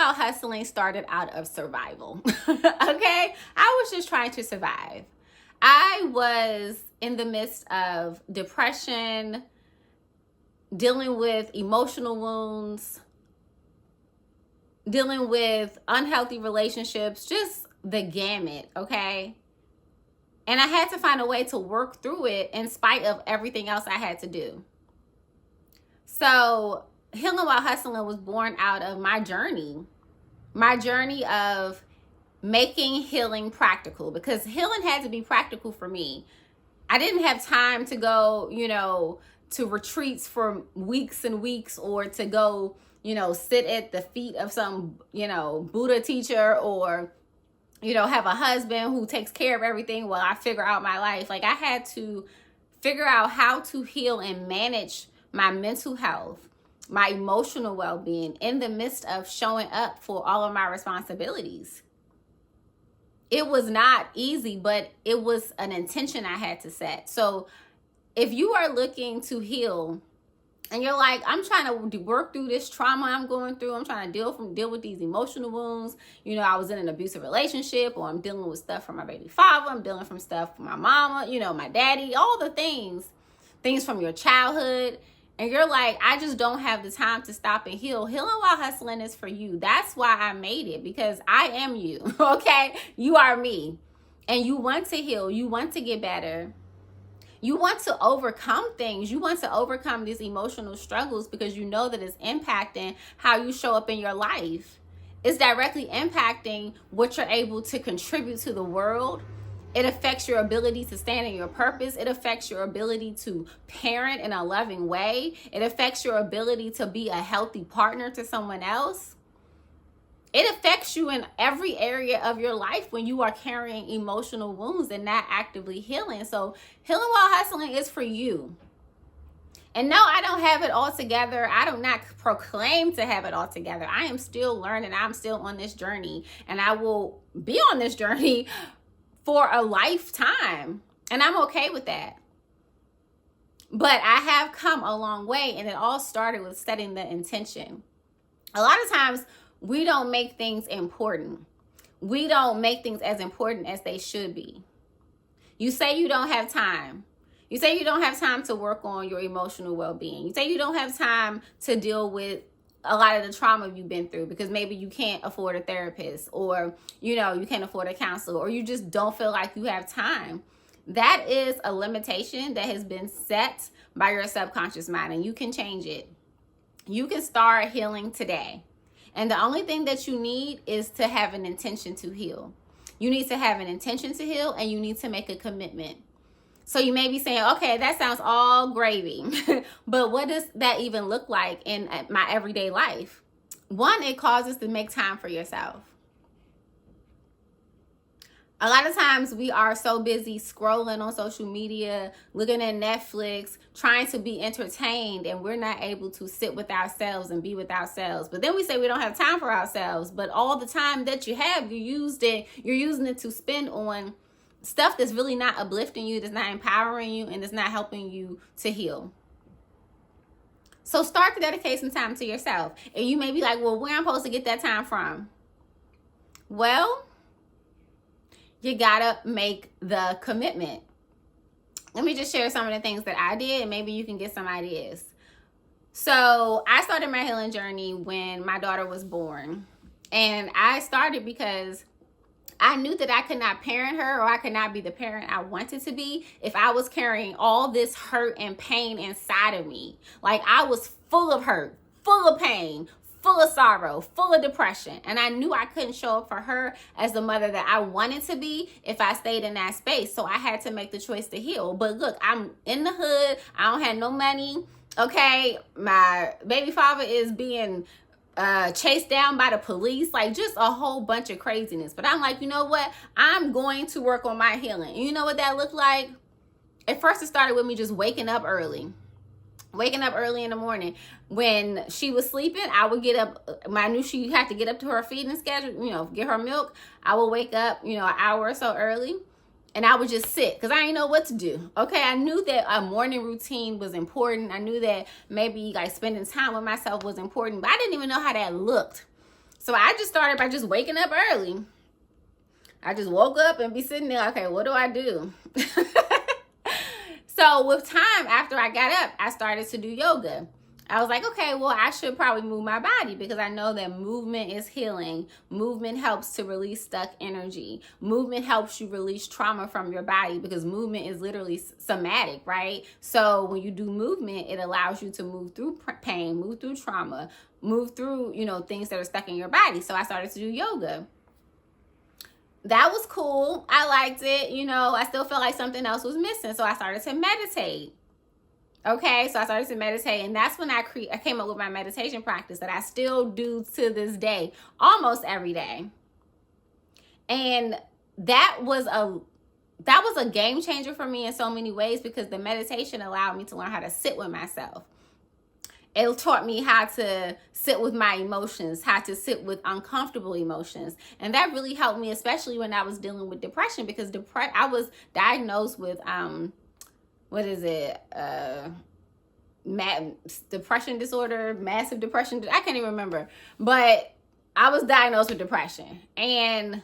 While Hustling started out of survival. Okay? I was just trying to survive. I was in the midst of depression, dealing with emotional wounds, dealing with unhealthy relationships, just the gamut, okay? And I had to find a way to work through it in spite of everything else I had to do. So Healing While Hustling was born out of my journey of making healing practical, because healing had to be practical for me. I didn't have time to go, to retreats for weeks and weeks, or to go, sit at the feet of some, Buddha teacher, or, have a husband who takes care of everything while I figure out my life. Like, I had to figure out how to heal and manage my mental health, my emotional well-being in the midst of showing up for all of my responsibilities. It was not easy, but it was an intention I had to set. So if you are looking to heal and you're like, I'm trying to work through this trauma I'm going through, I'm trying to deal with these emotional wounds, I was in an abusive relationship, or I'm dealing with stuff from my baby father, I'm dealing from stuff from my mama, my daddy, all the things from your childhood. And you're like, I just don't have the time to stop and heal. Healing While Hustling is for you. That's why I made it, because I am you, okay? You are me. And you want to heal. You want to get better. You want to overcome things. You want to overcome these emotional struggles because you know that it's impacting how you show up in your life. It's directly impacting what you're able to contribute to the world. It affects your ability to stand in your purpose. It affects your ability to parent in a loving way. It affects your ability to be a healthy partner to someone else. It affects you in every area of your life when you are carrying emotional wounds and not actively healing. So Healing While Hustling is for you. And no, I don't have it all together. I do not proclaim to have it all together. I am still learning. I'm still on this journey, and I will be on this journey for a lifetime, and I'm okay with that. But I have come a long way, and it all started with setting the intention. A lot of times we don't make things important. We don't make things as important as they should be. You say you don't have time. You say you don't have time to work on your emotional well-being. You say you don't have time to deal with a lot of the trauma you've been through because maybe you can't afford a therapist, or, you can't afford a counselor, or you just don't feel like you have time. That is a limitation that has been set by your subconscious mind, and you can change it. You can start healing today. And the only thing that you need is to have an intention to heal. You need to have an intention to heal, and you need to make a commitment. So you may be saying, okay, that sounds all gravy, but what does that even look like in my everyday life? One, it causes to make time for yourself. A lot of times we are so busy scrolling on social media, looking at Netflix, trying to be entertained, and we're not able to sit with ourselves and be with ourselves. But then we say we don't have time for ourselves, but all the time that you have, you're using it to spend on stuff that's really not uplifting you, that's not empowering you, and that's not helping you to heal. So start to dedicate some time to yourself. And you may be like, well, where am I supposed to get that time from? Well, you gotta make the commitment. Let me just share some of the things that I did, and maybe you can get some ideas. So I started my healing journey when my daughter was born. And I started because I knew that I could not parent her, or I could not be the parent I wanted to be, if I was carrying all this hurt and pain inside of me. Like, I was full of hurt, full of pain, full of sorrow, full of depression. And I knew I couldn't show up for her as the mother that I wanted to be if I stayed in that space. So I had to make the choice to heal. But look, I'm in the hood. I don't have no money. Okay. My baby father is being chased down by the police, like just a whole bunch of craziness. But I'm like, you know what? I'm going to work on my healing. And you know what that looked like? At first, it started with me just waking up early in the morning. When she was sleeping, I would get up. I knew she had to get up to her feeding schedule, get her milk. I would wake up, an hour or so early, and I would just sit because I didn't know what to do. Okay, I knew that a morning routine was important. I knew that maybe like spending time with myself was important, but I didn't even know how that looked. So I just started by just waking up early. I just woke up and be sitting there, okay, what do I do? So with time, after I got up, I started to do yoga. I was like, okay, well, I should probably move my body because I know that movement is healing. Movement helps to release stuck energy. Movement helps you release trauma from your body because movement is literally somatic, right? So when you do movement, it allows you to move through pain, move through trauma, move through, things that are stuck in your body. So I started to do yoga. That was cool. I liked it. I still felt like something else was missing. So I started to meditate. Okay, so I started to meditate, and that's when I came up with my meditation practice that I still do to this day, almost every day. And that was a game changer for me in so many ways because the meditation allowed me to learn how to sit with myself. It taught me how to sit with my emotions, how to sit with uncomfortable emotions. And that really helped me, especially when I was dealing with depression, because I was diagnosed with, depression disorder, massive depression. I can't even remember. But I was diagnosed with depression. And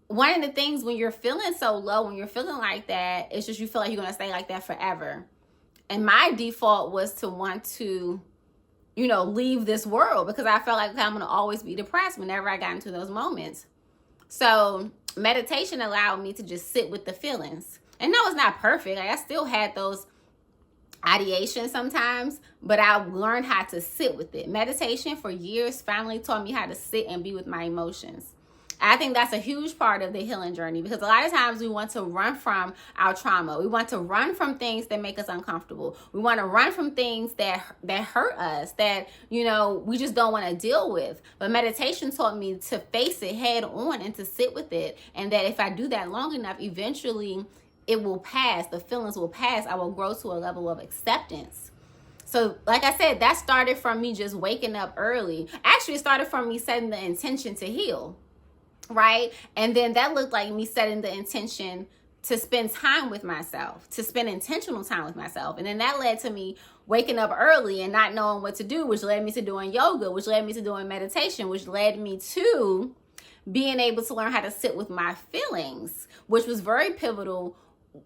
one of the things when you're feeling so low, when you're feeling like that, it's just you feel like you're going to stay like that forever. And my default was to want to, leave this world because I felt like I'm going to always be depressed whenever I got into those moments. So meditation allowed me to just sit with the feelings. And no, it's not perfect. I still had those ideations sometimes, but I learned how to sit with it. Meditation for years finally taught me how to sit and be with my emotions. I think that's a huge part of the healing journey because a lot of times we want to run from our trauma. We want to run from things that make us uncomfortable. We want to run from things that hurt us, that, we just don't want to deal with. But meditation taught me to face it head on and to sit with it. And that if I do that long enough, eventually it will pass. The feelings will pass. I will grow to a level of acceptance. So like I said, that started from me just waking up early. Actually, it started from me setting the intention to heal. Right? And then that looked like me setting the intention to spend time with myself, to spend intentional time with myself. And then that led to me waking up early and not knowing what to do, which led me to doing yoga, which led me to doing meditation, which led me to being able to learn how to sit with my feelings, which was very pivotal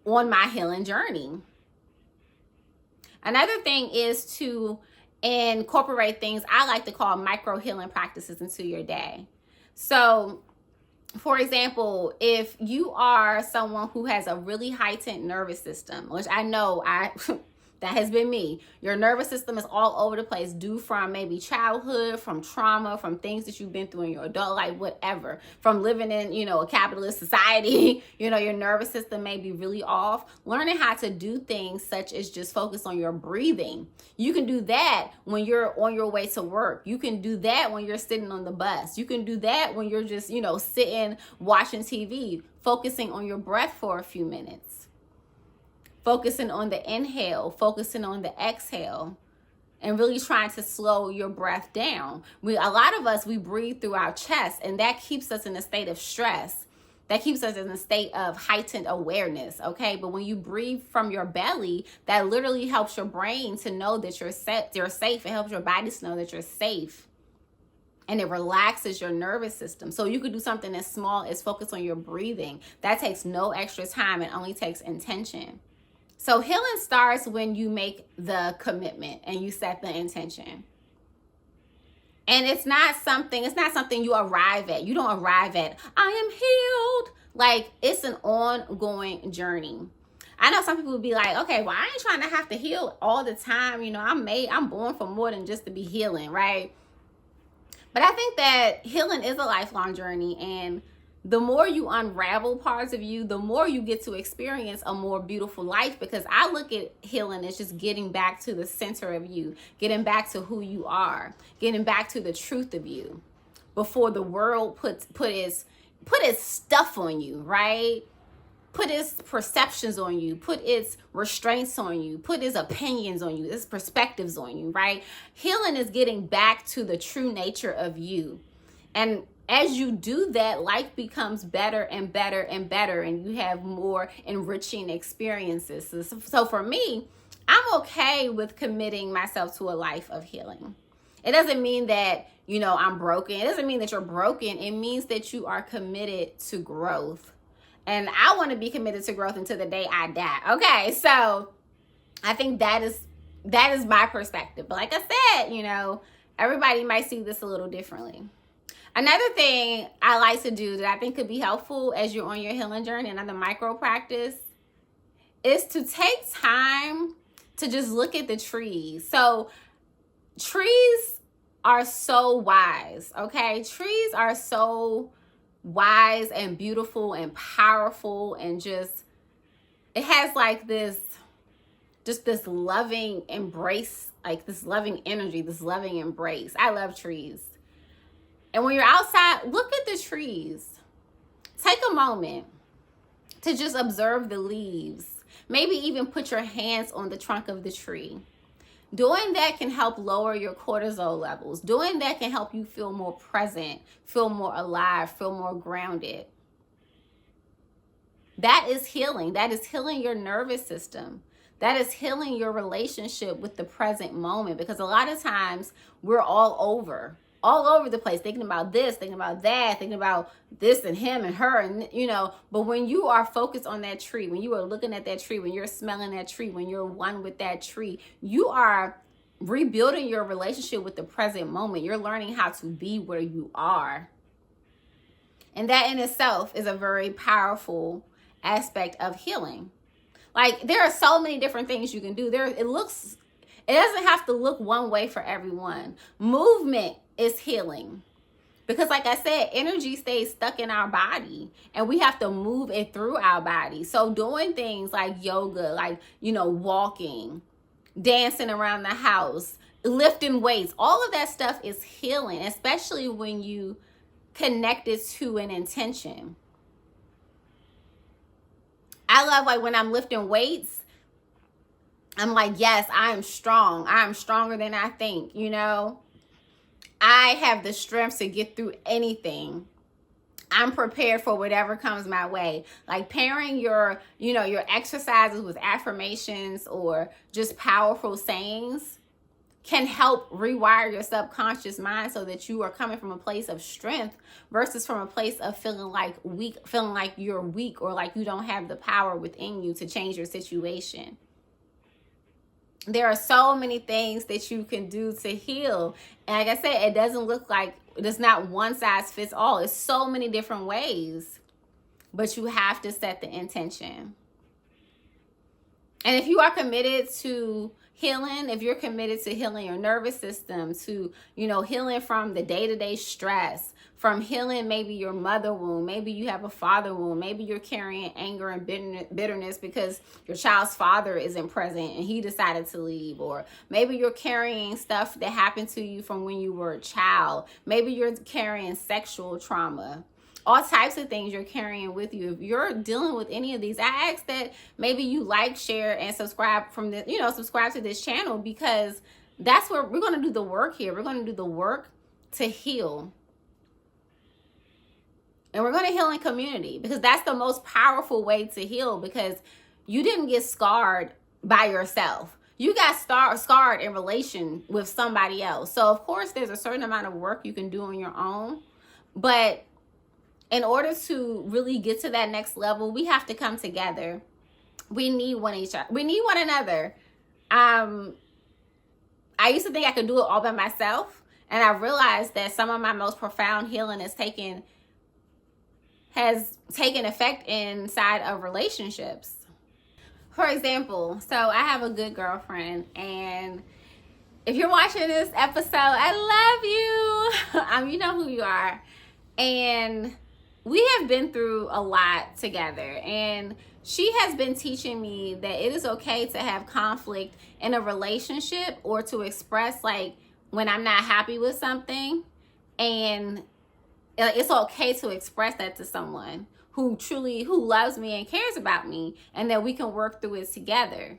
on my healing journey. Another thing is to incorporate things I like to call micro healing practices into your day. So, for example, if you are someone who has a really heightened nervous system, which I know that has been me. Your nervous system is all over the place due from maybe childhood, from trauma, from things that you've been through in your adult life, whatever. From living in, a capitalist society, your nervous system may be really off. Learning how to do things such as just focus on your breathing. You can do that when you're on your way to work. You can do that when you're sitting on the bus. You can do that when you're just, sitting, watching TV, focusing on your breath for a few minutes. Focusing on the inhale, focusing on the exhale, and really trying to slow your breath down. A lot of us, we breathe through our chest, and that keeps us in a state of stress. That keeps us in a state of heightened awareness, okay? But when you breathe from your belly, that literally helps your brain to know that you're safe. It helps your body to know that you're safe. And it relaxes your nervous system. So you could do something as small as focus on your breathing. That takes no extra time. It only takes intention. So healing starts when you make the commitment and you set the intention. And it's not something you arrive at. You don't arrive at, I am healed. Like, it's an ongoing journey. I know some people would be like, okay, well, I ain't trying to have to heal all the time. I'm born for more than just to be healing, right? But I think that healing is a lifelong journey, and the more you unravel parts of you, the more you get to experience a more beautiful life, because I look at healing as just getting back to the center of you, getting back to who you are, getting back to the truth of you before the world put its stuff on you, right? Put its perceptions on you, put its restraints on you, put its opinions on you, its perspectives on you, right? Healing is getting back to the true nature of you. And as you do that, life becomes better and better and better, and you have more enriching experiences. So for me, I'm okay with committing myself to a life of healing. It doesn't mean that, I'm broken. It doesn't mean that you're broken. It means that you are committed to growth. And I want to be committed to growth until the day I die. Okay, so I think that is my perspective. But like I said, everybody might see this a little differently. Another thing I like to do that I think could be helpful as you're on your healing journey, another micro practice, is to take time to just look at the trees. So trees are so wise, okay? Trees are so wise and beautiful and powerful, and just, it has like this loving embrace, like this loving energy, this loving embrace. I love trees. And when you're outside, look at the trees. Take a moment to just observe the leaves. Maybe even put your hands on the trunk of the tree. Doing that can help lower your cortisol levels. Doing that can help you feel more present, feel more alive, feel more grounded. That is healing. That is healing your nervous system. That is healing your relationship with the present moment, because a lot of times we're all over the place, thinking about this, thinking about that, thinking about this and him and her, and but when you are focused on that tree, when you are looking at that tree, when you're smelling that tree, when you're one with that tree, you are rebuilding your relationship with the present moment. You're learning how to be where you are. And that in itself is a very powerful aspect of healing. Like, there are so many different things you can do. It doesn't have to look one way for everyone. Movement is healing. Because like I said, energy stays stuck in our body and we have to move it through our body. So doing things like yoga, like, walking, dancing around the house, lifting weights, all of that stuff is healing, especially when you connect it to an intention. I love, like, when I'm lifting weights, I'm like, yes, I am strong. I am stronger than I think, I have the strength to get through anything. I'm prepared for whatever comes my way. Like, pairing your exercises with affirmations or just powerful sayings can help rewire your subconscious mind so that you are coming from a place of strength versus from a place of feeling like you're weak or like you don't have the power within you to change your situation. There are so many things that you can do to heal. And like I said, it doesn't look like, it's not one size fits all. It's so many different ways, but you have to set the intention. And if you are committed to healing, if you're committed to healing your nervous system, to, healing from the day-to-day stress, from healing maybe your mother wound, maybe you have a father wound, maybe you're carrying anger and bitterness because your child's father isn't present and he decided to leave, or maybe you're carrying stuff that happened to you from when you were a child, maybe you're carrying sexual trauma. All types of things you're carrying with you. If you're dealing with any of these, I ask that maybe you like, share, and subscribe subscribe to this channel, because that's where we're going to do the work here. We're going to do the work to heal. And we're going to heal in community, because that's the most powerful way to heal, because you didn't get scarred by yourself. You got scarred in relation with somebody else. So, of course, there's a certain amount of work you can do on your own, but in order to really get to that next level, we have to come together. We need one another. I used to think I could do it all by myself, and I realized that some of my most profound healing has taken effect inside of relationships. For example, so I have a good girlfriend, and if you're watching this episode, I love you. You know who you are. And we have been through a lot together, and she has been teaching me that it is okay to have conflict in a relationship, or to express, like, when I'm not happy with something, and it's okay to express that to someone who loves me and cares about me, and that we can work through it together.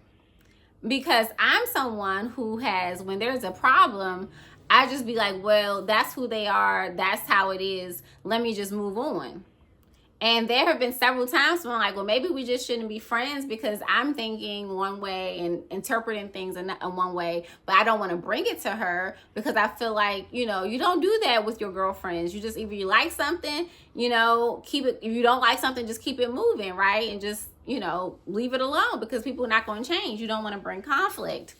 Because I'm someone who when there's a problem, I just be like, well, that's who they are. That's how it is. Let me just move on. And there have been several times when I'm like, well, maybe we just shouldn't be friends because I'm thinking one way and interpreting things in one way, but I don't want to bring it to her because I feel like, you don't do that with your girlfriends. You just, either you like something, keep it. If you don't like something, just keep it moving, right? And just, leave it alone because people are not going to change. You don't want to bring conflict.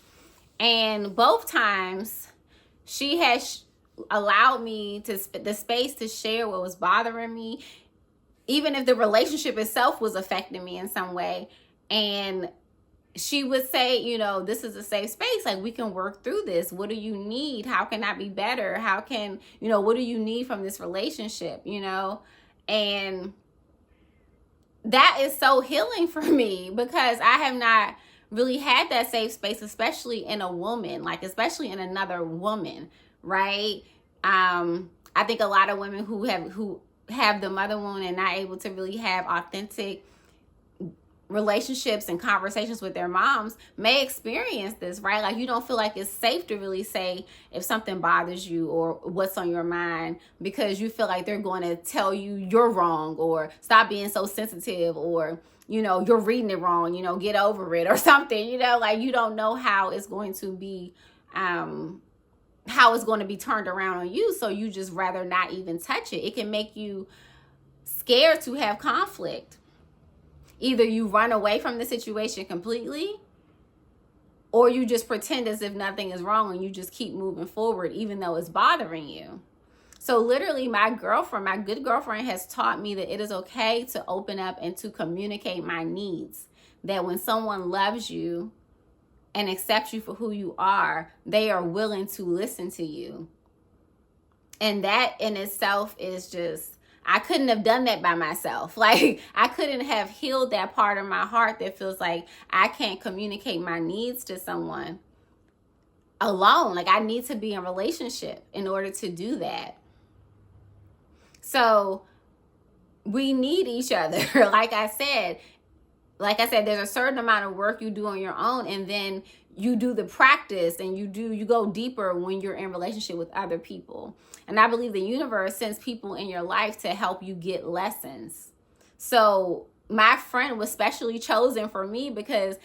And both times she has allowed me the space to share what was bothering me, even if the relationship itself was affecting me in some way. And she would say, this is a safe space. Like, we can work through this. What do you need? How can I be better? How can, what do you need from this relationship? And that is so healing for me because I have not really had that safe space, especially in a woman, like especially in another woman, right? I think a lot of women who have the mother wound and not able to really have authentic relationships and conversations with their moms may experience this, right? Like, you don't feel like it's safe to really say if something bothers you or what's on your mind because you feel like they're going to tell you you're wrong or stop being so sensitive or, you're reading it wrong, get over it or something, like you don't know how it's going to be, turned around on you. So you just rather not even touch it. It can make you scared to have conflict. Either you run away from the situation completely or you just pretend as if nothing is wrong and you just keep moving forward even though it's bothering you. So literally my good girlfriend has taught me that it is okay to open up and to communicate my needs. That when someone loves you and accepts you for who you are, they are willing to listen to you. And that in itself is just, I couldn't have done that by myself. Like, I couldn't have healed that part of my heart that feels like I can't communicate my needs to someone alone. Like, I need to be in a relationship in order to do that. So we need each other. Like I said, there's a certain amount of work you do on your own, and then you do the practice and you go deeper when you're in relationship with other people. And I believe the universe sends people in your life to help you get lessons. So my friend was specially chosen for me because,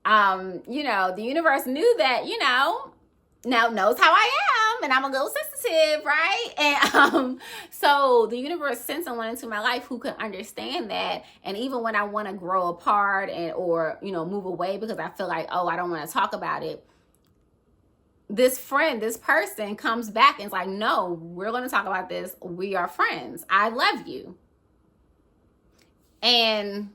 the universe knew that, now knows how I am and I'm a little sensitive, right? And so the universe sent someone into my life who could understand that. And even when I want to grow apart or move away because I feel like, I don't want to talk about it, this person comes back and is like, no, we're going to talk about this. We are friends. I love you. And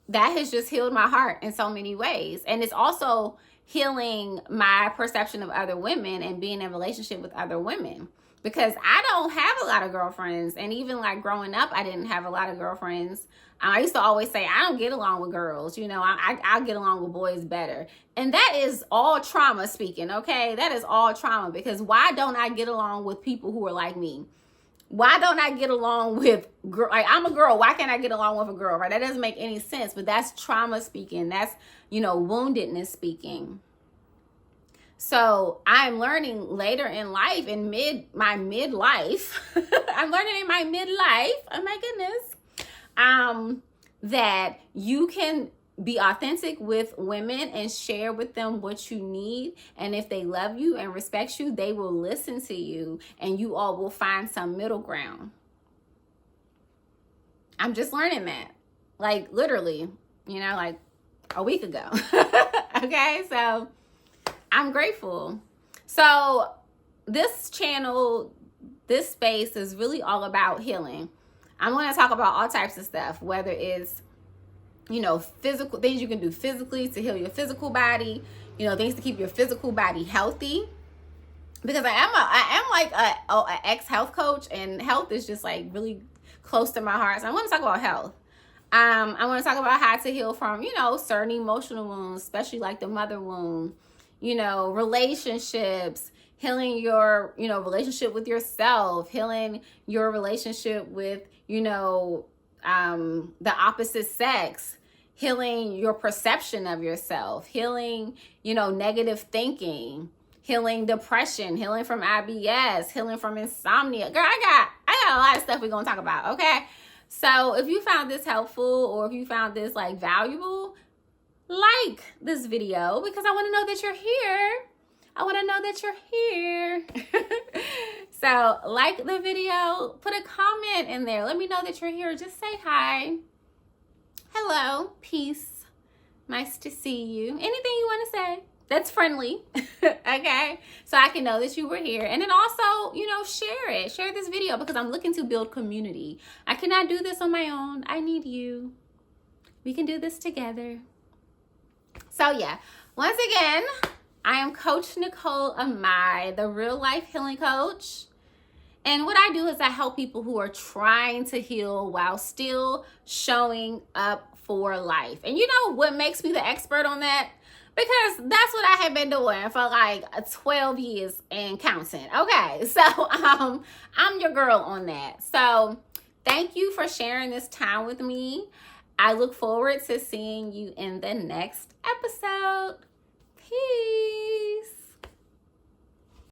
that has just healed my heart in so many ways. And it's also healing my perception of other women and being in a relationship with other women, because I don't have a lot of girlfriends. And even like growing up, I didn't have a lot of girlfriends. I used to always say, I don't get along with girls. I'll get along with boys better. And that is all trauma speaking, okay? That is all trauma, because why don't I get along with people who are like me? Why don't I get along with girl? Like, I'm a girl. Why can't I get along with a girl, right? That doesn't make any sense, but that's trauma speaking. That's, woundedness speaking. So I'm learning later in life, in my midlife, I'm learning in my midlife, oh my goodness, that you can be authentic with women and share with them what you need. And if they love you and respect you, they will listen to you and you all will find some middle ground. I'm just learning that, like literally, like a week ago. Okay, so I'm grateful. So this channel, this space is really all about healing. I'm going to talk about all types of stuff, whether it's, physical things you can do physically to heal your physical body, things to keep your physical body healthy. Because I am like a ex-health coach, and health is just like really close to my heart. So I want to talk about health. I want to talk about how to heal from, certain emotional wounds, especially like the mother wound, relationships, healing your, relationship with yourself, healing your relationship with, the opposite sex, healing your perception of yourself, healing, negative thinking, healing depression, healing from IBS, healing from insomnia. Girl, I got a lot of stuff we're going to talk about, okay? So if you found this helpful, or if you found this like valuable, like this video, because I want to know that you're here. I want to know that you're here. So like the video, put a comment in there. Let me know that you're here. Just say hi. Hello, peace. Nice to see you. Anything you want to say that's friendly, okay? So I can know that you were here. And then also, you know, share it. Share this video, because I'm looking to build community. I cannot do this on my own. I need you. We can do this together. So yeah, once again, I am Coach Nicole Amai, the real life healing coach. And what I do is I help people who are trying to heal while still showing up for life. And you know what makes me the expert on that? Because that's what I have been doing for like 12 years and counting. Okay, so I'm your girl on that. So thank you for sharing this time with me. I look forward to seeing you in the next episode. Peace.